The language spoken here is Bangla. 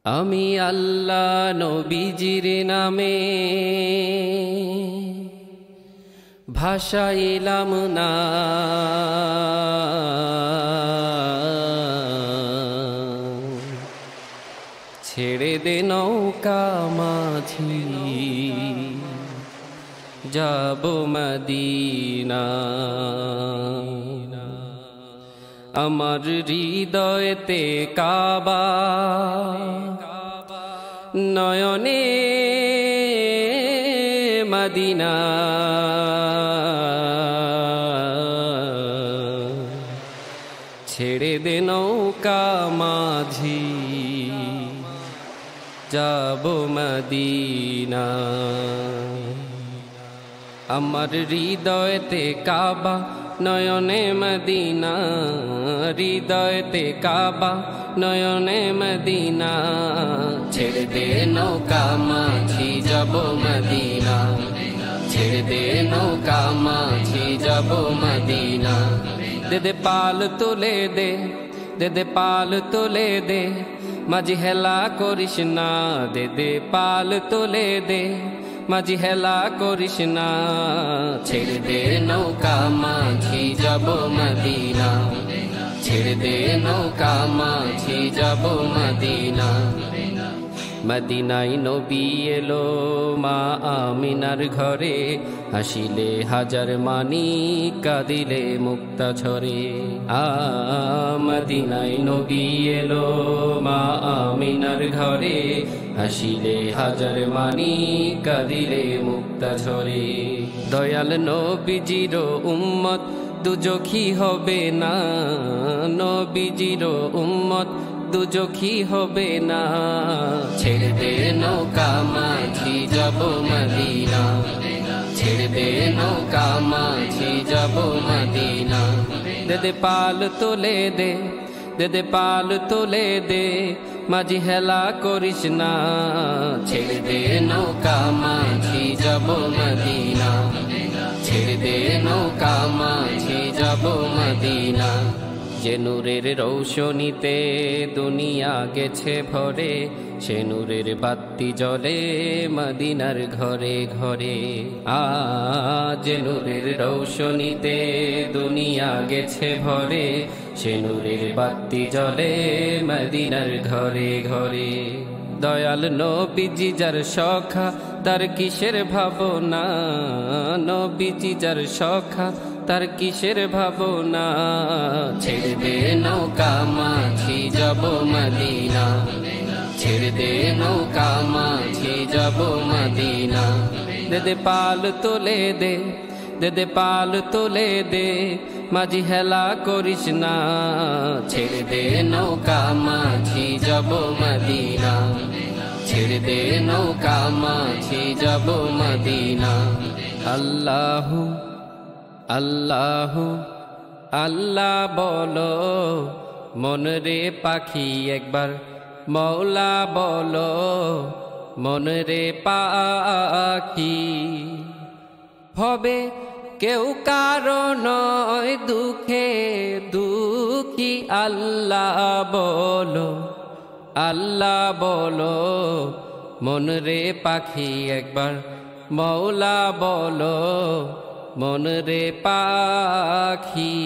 আমি আল্লাহ নবীজির নামে ভাষাইলাম না, ছেড়ে দে নৌকা মাঝি যাব মদিনা। আমার হৃদয়তে কাবা, নয়নে মদিনা। ছেড়ে দে নৌকা মাঝি যাব মদিনা। আমার হৃদয়তে কাবা, নয়নে মদিনা। হৃদয়তে কাবা, নয়নে মদিনা। ছেড়ে দে নৌকা মাঝি যাব মদিনা। ছেড়ে দে নৌকা মাঝি যাব মদিনা। দে দে পাল তুলে দে, দে দে পাল তুলে দে, মাঝি হেলা করিস না। দে দে পাল তুলে দে, মাঝি হেলা করিস না। ছেড়ে দে নৌকা মাঝি যাব মদিনা। ছেড়ে দে নৌকা মাঝি যাব মদিনা। মদিনায় নবী এলো মা আমিনার ঘরে, হাসিলে হাজার মানি কাঁদিলে মুক্তা ঝরে। মদিনায় নবী এলো মা আমিনার ঘরে, হাসিলে হাজার মানি কাঁদিলে মুক্তা ঝরে। দয়াল নবীজির উম্মত দুজখী হবে না, নবীজির উম্মত দুজখী হবে না। ছেড়ে দে নৌকা মাঝি যাব মদিনা। ছেড়ে দে নৌকা মাঝি যাব মদিনা। দে দে পাল তোলে দে, দে দে পাল তোলে দে, মাঝি হেলা করিস না। ছেড়ে দে নৌকা মাঝি যাব মদিনা। ছেড়ে দে নৌকা মাঝি যাব মদিনা। যে নূরের রৌশনীতে দুনিয়া গেছে ভরে, সে নূরের বাতি জ্বলে মদিনার ঘরে ঘরে। যে নূরের রৌশনীতে দুনিয়া গেছে ভরে, সে নূরের বাতি জ্বলে মদিনার ঘরে ঘরে। দয়াল নবীজি যার সখা, তার কিসের ভাবনা। নবীজি যার সখা, তার কিসের ভাবনা। ছেড়ে দে নৌকা মাঝি যাব মদিনা। ছেড়ে দে নৌকা মাঝি যাব মদিনা। দে দে পাল তোলে দে, দে দে পাল তোলে দে, মাঝি হেলা করিস না। ছেড়ে দে নৌকা মাঝি যাব মদিনা। ছেড়ে দে নৌকা মাঝি যাব মদিনা। আল্লাহু আল্লাহু আল্লাহ বলো, মন রে পাখি একবার মৌলা বলো। মন রে পাখি হবে কেউ কারো নয় দুঃখে দুঃখী। আল্লাহ বলো, আল্লাহ বলো, মন রে পাখি একবার মৌলা বলো। মন রে পাখি।